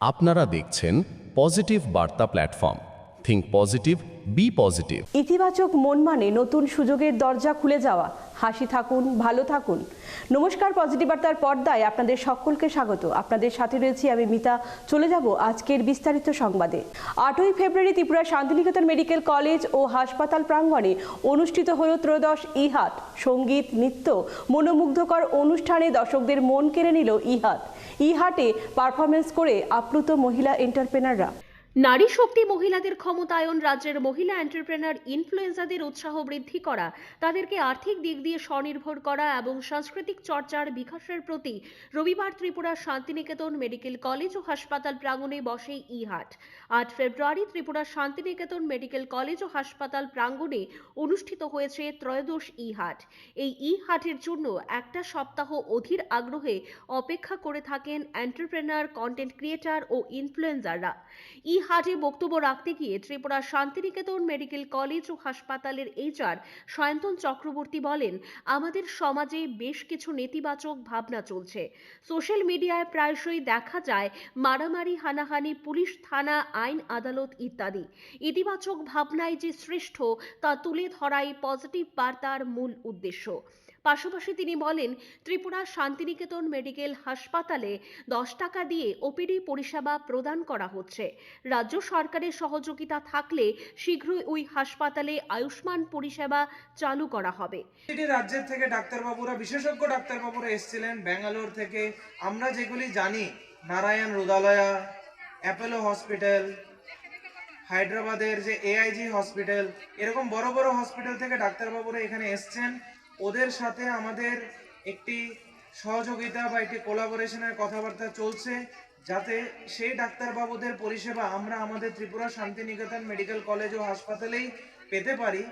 আপনারা দেখছেন পজিটিভ বার্তা platform. Think positive, be positive. ইতিবাচক মন মানে নতুন সুযোগের দরজা খুলে যাওয়া। হাসি থাকুন, ভালো থাকুন। নমস্কার, পজিটিভ বার্তার পর্দায় আপনাদের সকলকে স্বাগত। আপনাদের সাথে রয়েছি আমি মিতা। চলে যাব আজকের বিস্তারিত সংবাদে। 8ই ফেব্রুয়ারি ত্রিপুরা শান্তিনিকেতন মেডিকেল কলেজ ও হাসপাতাল প্রাঙ্গণে অনুষ্ঠিত হল ত্রয়োদশ ই-হাট। সঙ্গীত, নৃত্য, মনোমুগ্ধকর অনুষ্ঠানে দর্শকদের মন কেড়ে নিল ই-হাট। ই-হাটে পারফরমেন্স করে আপ্লুত মহিলা এন্টারপ্রেনাররা। নারী শক্তি, মহিলাদের ক্ষমতায়ন, রাজ্যের মহিলা এন্টারপ্রেনার ইনফ্লুয়েন্সারদের উৎসাহ বৃদ্ধি করা, তাদেরকে আর্থিক দিক দিয়ে স্বনির্ভর করা এবং সাংস্কৃতিক চর্চার বিকাশের প্রতি রবিবার ত্রিপুরা শান্তিনিকেতন মেডিকেল কলেজ ও হাসপাতাল প্রাঙ্গণে বসে ই-হাট। 8 ফেব্রুয়ারি ত্রিপুরা শান্তিনিকেতন মেডিকেল কলেজ ও হাসপাতাল প্রাঙ্গণে অনুষ্ঠিত হয়েছে ত্রয়োদশ ই-হাট। এই ই-হাটের জন্য একটা সপ্তাহ অধীর আগ্রহে অপেক্ষা করে থাকেন এন্টারপ্রেনার, কন্টেন্ট ক্রিয়েটার ও ইনফ্লুয়েন্সাররা। ই-হাটে বক্তব্য রাখতে গিয়ে ত্রিপুরা শান্তিনিকেতন মেডিকেল কলেজ ও হাসপাতালের এইচআর সায়ন্তন চক্রবর্তী বলেন, আমাদের সমাজে বেশ কিছু নেতিবাচক ভাবনা চলছে। সোশ্যাল মিডিয়ায় প্রায়শই দেখা যায় মারামারি, হানাহানি, পুলিশ, থানা, আইন আদালত ইত্যাদি। ইতিবাচক ভাবনায় যে শ্রেষ্ঠ তা তুলে ধরাই পজিটিভ বার্তার মূল উদ্দেশ্য। পাশাপাশি তিনি বলেন, ত্রিপুরা শান্তিনিকেতন মেডিকেল হাসপাতালে 10 টাকা দিয়ে ওপিডি পরিষেবা প্রদান করা হচ্ছে। রাজ্য সরকারের সহযোগিতা থাকলে শীঘ্রই ওই হাসপাতালে আয়ুষ্মান পরিষেবা চালু করা হবে। রাজ্যের থেকে ডাক্তারবাবুরা, বিশেষজ্ঞ ডাক্তারবাবুরা এসেছিলেন ব্যাঙ্গালোর থেকে। আমরা যেগুলি জানি, নারায়ণ রুদালয়া, অ্যাপোলো হসপিটাল, হায়দ্রাবাদের যে এআইজি হসপিটাল, এরকম বড় বড় হসপিটাল থেকে ডাক্তারবাবুরা এখানে এসছেন। ওদের সাথে আমাদের একটি সহযোগিতা বা একটি কোলাবোরেশনের কথাবার্তা চলছে, যাতে সেই ডাক্তারবাবুদের পরিষেবা আমরা আমাদের ত্রিপুরা শান্তিনিকেতন মেডিকেল কলেজ ও হাসপাতালেই পেতে পারি।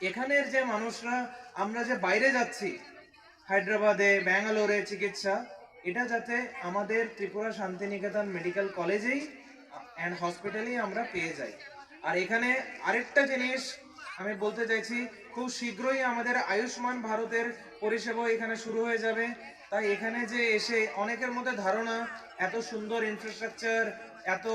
এখানের যে মানুষরা, আমরা যে বাইরে যাচ্ছি হায়দ্রাবাদে, ব্যাঙ্গালোরে চিকিৎসা, এটা যাতে আমাদের ত্রিপুরা শান্তিনিকেতন মেডিকেল কলেজেই অ্যান্ড হসপিটালেই আমরা পেয়ে যাই। আর এখানে আরেকটা জিনিস আমি বলতে চাইছি, খুব শীঘ্রই আমাদের আয়ুষ্মান ভারতের পরিষেবা এখানে শুরু হয়ে যাবে। তাই এখানে যে এসে অনেকের মধ্যে ধারণা, এত সুন্দর ইনফ্রাস্ট্রাকচার, এত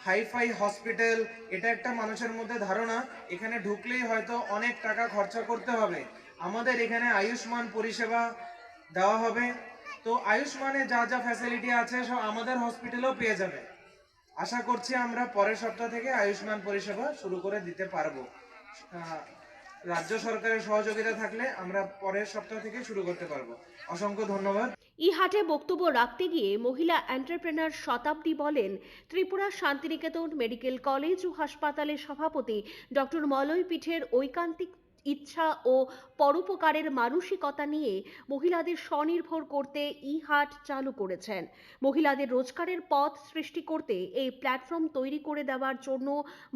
হাইফাই হসপিটাল, এটা একটা মানুষের মধ্যে ধারণা, এখানে ঢুকলেই হয়তো অনেক টাকা খরচা করতে হবে। আমাদের এখানে আয়ুষ্মান পরিষেবা দেওয়া হবে। তো আয়ুষ্মানে যা যা ফ্যাসিলিটি আছে সব আমাদের হসপিটালেও পেয়ে যাবে। আশা করছি আমরা পরের সপ্তাহ থেকে আয়ুষ্মান পরিষেবা শুরু করে দিতে পারবো। রাজ্য সরকারের সহযোগিতা থাকলে আমরা পরের সপ্তাহ থেকে শুরু করতে পারবো। অসংখ্য ধন্যবাদ। ই-হাটে বক্তব্য রাখতে গিয়ে মহিলা এন্টারপ্রেনার শতাব্দী বলেন, ত্রিপুরা শান্তিনিকেতন মেডিকেল কলেজ ও হাসপাতালের সভাপতি ডক্টর মলয় পীঠের ঐকান্তিক ইচ্ছা ও পরোপকারের মানসিকতা নিয়ে মহিলাদের স্বনির্ভর করতে ই-হাট চালু করেছেন। মহিলাদের রোজগারের পথ সৃষ্টি করতে এই প্ল্যাটফর্ম তৈরি করে দেওয়ার জন্য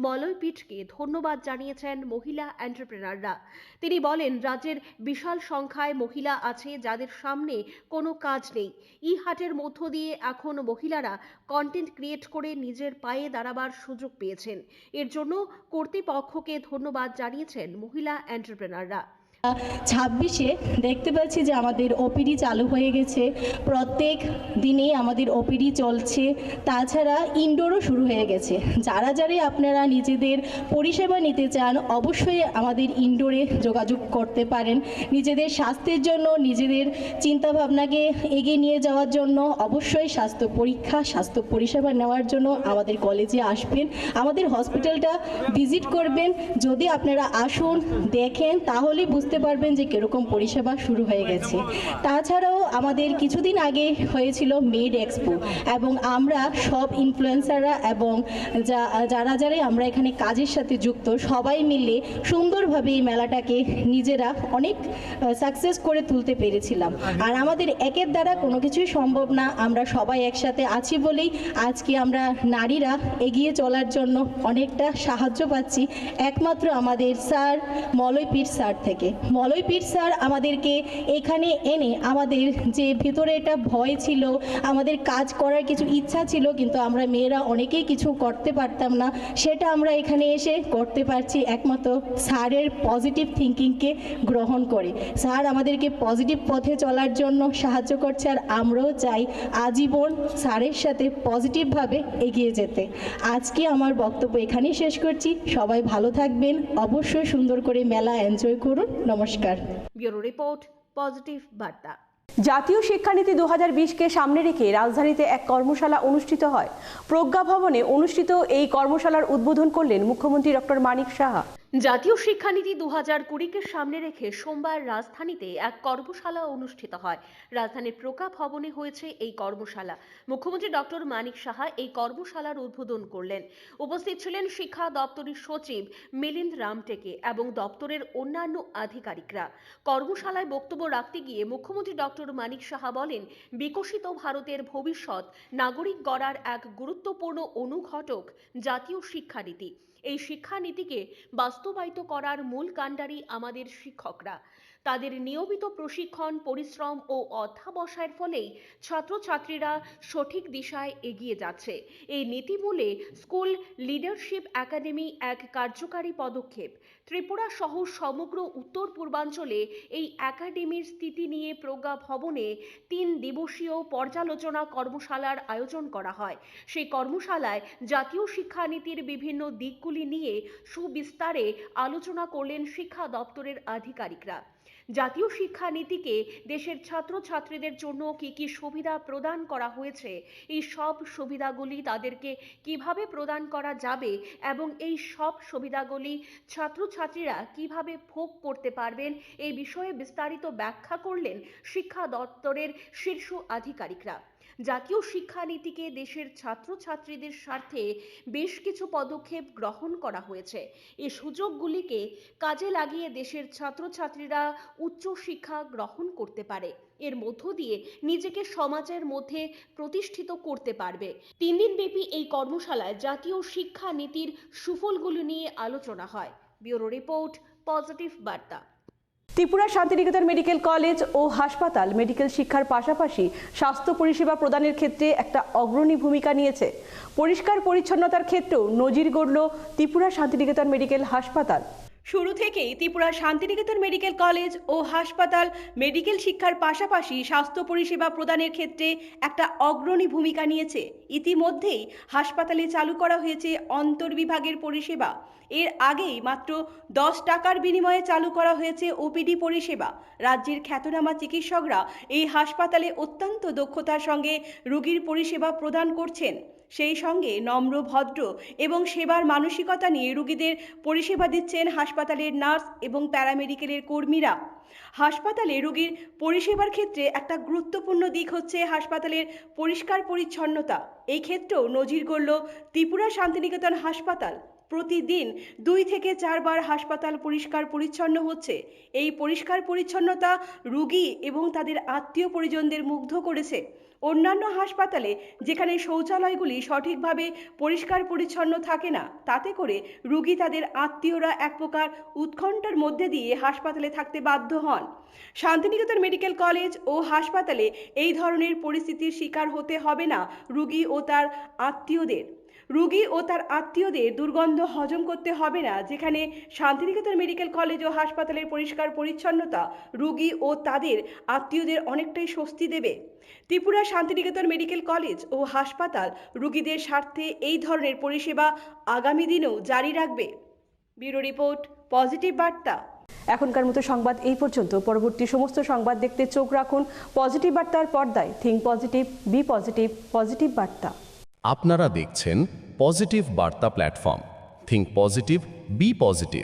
মলয় পীঠকে ধন্যবাদ জানিয়েছেন মহিলা এন্টারপ্রেনাররা। তিনি বলেন, রাজ্যের বিশাল সংখ্যায় মহিলা আছে যাদের সামনে কোনো কাজ নেই। ই-হাটের মধ্য দিয়ে এখন মহিলারা কন্টেন্ট ক্রিয়েট করে নিজের পায়ে দাঁড়াবার সুযোগ পেয়েছেন। এর জন্য কর্তৃপক্ষকে ধন্যবাদ জানিয়েছেন মহিলা এন্টারপ্রেনাররা। 26-এ দেখতে পাচ্ছি যে আমাদের ওপিডি চালু হয়ে গেছে। প্রত্যেক দিনেই আমাদের ওপিডি চলছে। তাছাড়া ইনডোরও শুরু হয়ে গেছে। যারা আপনারা নিজেদের পরিষেবা নিতে চান, অবশ্যই আমাদের ইনডোরে যোগাযোগ করতে পারেন। নিজেদের স্বাস্থ্যের জন্য, নিজেদের চিন্তাভাবনাকে এগিয়ে নিয়ে যাওয়ার জন্য অবশ্যই স্বাস্থ্য পরীক্ষা, স্বাস্থ্য পরিষেবা নেওয়ার জন্য আমাদের কলেজে আসবেন, আমাদের হসপিটালটা ভিজিট করবেন। যদি আপনারা আসুন, দেখেন, তাহলে বুঝতে পারবেন যে কিরকম পরিষেবা শুরু হয়ে গেছে। তাছাড়াও আমাদের কিছুদিন আগে হয়েছিল মেড এক্সপো, এবং আমরা সব ইনফ্লুয়েন্সাররা এবং যারা আমরা এখানে কাজের সাথে যুক্ত সবাই মিলে সুন্দরভাবে এই মেলাটাকে নিজেরা অনেক সাকসেস করে তুলতে পেরেছিলাম। আর আমাদের একের দ্বারা কোনো কিছুই সম্ভব না, আমরা সবাই একসাথে আছি বলেই আজকে আমরা নারীরা এগিয়ে চলার জন্য অনেকটা সাহায্য পাচ্ছি একমাত্র আমাদের স্যার মলয় পীঠ স্যার থেকে। মলয়পীঠ স্যার আমাদেরকে এখানে এনে আমাদের যে ভিতরে একটা ভয় ছিল, আমাদের কাজ করার কিছু ইচ্ছা ছিল কিন্তু আমরা মেয়েরা অনেকেই কিছু করতে পারতাম না, সেটা আমরা এখানে এসে করতে পারছি একমাত্র স্যারের পজিটিভ থিঙ্কিংকে গ্রহণ করে। স্যার আমাদেরকে পজিটিভ পথে চলার জন্য সাহায্য করছে, আর আমরাও চাই আজীবন স্যারের সাথে পজিটিভভাবে এগিয়ে যেতে। আজকে আমার বক্তব্য এখানেই শেষ করছি। সবাই ভালো থাকবেন, অবশ্যই সুন্দর করে মেলা এনজয় করুন। নমস্কার। ব্যুরো রিপোর্ট, পজিটিভ বার্তা। জাতীয় শিক্ষানীতি 2020কে সামনে রেখে রাজধানীতে এক কর্মশালা অনুষ্ঠিত হয়। প্রজ্ঞা ভবনে অনুষ্ঠিত এই কর্মশালার উদ্বোধন করলেন মুখ্যমন্ত্রী ডক্টর মানিক সাহা। জাতীয় শিক্ষানীতি 2020কে সামনে রেখে সোমবার রাজধানীতে এক কর্মশালা অনুষ্ঠিত হয়। রাজধানীর প্রজ্ঞা ভবনে হয়েছে এই কর্মশালা। মুখ্যমন্ত্রী ডক্টর মানিক সাহা এই কর্মশালার উদ্বোধন করলেন। উপস্থিত ছিলেন শিক্ষা দপ্তরের সচিব মিলিন্দ রামটেকে এবং দপ্তরের অন্যান্য আধিকারিকরা। কর্মশালায় বক্তব্য রাখতে গিয়ে মুখ্যমন্ত্রী ডক্টর মানিক সাহা বলেন, বিকশিত ভারতের ভবিষ্যৎ নাগরিক গড়ার এক গুরুত্বপূর্ণ অনুঘটক জাতীয় শিক্ষানীতি। এই শিক্ষানীতিকে বাস্তবায়িত করার মূল কাণ্ডারি আমাদের শিক্ষকরা। তাদের নিয়মিত প্রশিক্ষণ, পরিশ্রম ও অধ্যাবসায়ের ফলেই ছাত্রছাত্রীরা সঠিক দিশায় এগিয়ে যাচ্ছে। এই নীতিমূলে স্কুল লিডারশিপ একাডেমি এক কার্যকারী পদক্ষেপ। ত্রিপুরা সহ সমগ্র উত্তর পূর্বাঞ্চলে এই একাডেমির স্থিতি নিয়ে প্রজ্ঞা ভবনে 3 দিবসীয় পর্যালোচনা কর্মশালার আয়োজন করা হয়। সেই কর্মশালায় জাতীয় শিক্ষানীতির বিভিন্ন দিকগুলি নিয়ে সুবিস্তারে আলোচনা করলেন শিক্ষা দপ্তরের আধিকারিকরা। জাতীয় শিক্ষানীতিকে দেশের ছাত্রছাত্রীদের জন্য কি কি সুবিধা প্রদান করা হয়েছে, এই সব সুবিধাগুলি তাদেরকে কিভাবে প্রদান করা যাবে এবং এই সব সুবিধাগুলি ছাত্রছাত্রীরা কিভাবে ভোগ করতে পারবেন, এই বিষয়ে বিস্তারিত ব্যাখ্যা করলেন শিক্ষা দপ্তরের শীর্ষ আধিকারিকরা। জাতীয় শিক্ষানীতিকে দেশের ছাত্রছাত্রীদের স্বার্থে বেশ কিছু পদক্ষেপ গ্রহণ করা হয়েছে। এই সুযোগগুলিকে কাজে লাগিয়ে দেশের ছাত্রছাত্রীরা উচ্চ শিক্ষা গ্রহণ করতে পারে, এর মধ্য দিয়ে নিজেকে সমাজের মধ্যে প্রতিষ্ঠিত করতে পারবে। 3 দিনব্যাপী এই কর্মশালায় জাতীয় শিক্ষানীতির সুফলগুলি নিয়ে আলোচনা হয়। ব্যুরো রিপোর্ট, পজিটিভ বার্তা। ত্রিপুরা শান্তিনিকেতন মেডিকেল কলেজ ও হাসপাতাল মেডিকেল শিক্ষার পাশাপাশি স্বাস্থ্য পরিষেবা প্রদানের ক্ষেত্রে একটা অগ্রণী ভূমিকা নিয়েছে। পরিষ্কার পরিচ্ছন্নতার ক্ষেত্রেও নজির গড়ল ত্রিপুরা শান্তিনিকেতন মেডিকেল হাসপাতাল। শুরু থেকেই ত্রিপুরা শান্তিনিকেতন মেডিকেল কলেজ ও হাসপাতাল মেডিকেল শিক্ষার পাশাপাশি স্বাস্থ্য পরিষেবা প্রদানের ক্ষেত্রে একটা অগ্রণী ভূমিকা নিয়েছে। ইতিমধ্যেই হাসপাতালে চালু করা হয়েছে অন্তর্বিভাগের পরিষেবা। এর আগেই মাত্র 10 টাকার বিনিময়ে চালু করা হয়েছে ওপিডি পরিষেবা। রাজ্যের খ্যাতনামা চিকিৎসকরা এই হাসপাতালে অত্যন্ত দক্ষতার সঙ্গে রোগীর পরিষেবা প্রদান করছেন। সেই সঙ্গে নম্র, ভদ্র এবং সেবার মানসিকতা নিয়ে রোগীদের পরিষেবা দিচ্ছেন হাসপাতালের নার্স এবং প্যারামেডিকেলের কর্মীরা। হাসপাতালে রোগীর পরিষেবার ক্ষেত্রে একটা গুরুত্বপূর্ণ দিক হচ্ছে হাসপাতালের পরিষ্কার পরিচ্ছন্নতা। এই ক্ষেত্রেও নজির গড়ল ত্রিপুরা শান্তিনিকেতন হাসপাতাল। প্রতিদিন 2 থেকে 4 বার হাসপাতাল পরিষ্কার পরিচ্ছন্ন হচ্ছে। এই পরিষ্কার পরিচ্ছন্নতা রোগী এবং তাদের আত্মীয় পরিজনদের মুগ্ধ করেছে। অন্যান্য হাসপাতালে যেখানে শৌচালয়গুলি সঠিকভাবে পরিষ্কার পরিচ্ছন্ন থাকে না, তাতে করে রোগী তাদের আত্মীয়রা এক প্রকার উৎকণ্ঠার মধ্যে দিয়ে হাসপাতালে থাকতে বাধ্য হন। শান্তিনিকেতন মেডিকেল কলেজ ও হাসপাতালে এই ধরনের পরিস্থিতির শিকার হতে হবে না রোগী ও তার আত্মীয়দের। রোগী ও তার আত্মীয়দের দুর্গন্ধ হজম করতে হবে না, যেখানে শান্তিনিকেতন মেডিকেল কলেজ ও হাসপাতালের পরিষ্কার পরিচ্ছন্নতা রোগী ও তাদের আত্মীয়দের অনেকটাই স্বস্তি দেবে। ত্রিপুরা শান্তিনিকেতন মেডিকেল কলেজ ও হাসপাতাল রোগীদের স্বার্থে এই ধরনের পরিষেবা আগামী দিনেও জারি রাখবে। ব্যুরো রিপোর্ট, পজিটিভ বার্তা। এখনকার মতো সংবাদ এই পর্যন্ত। পরবর্তী সমস্ত সংবাদ দেখতে চোখ রাখুন পজিটিভ বার্তার পর্দায়। Think positive, be positive, positive বার্তা। আপনারা দেখছেন পজিটিভ বার্তা platform. Think positive, be positive.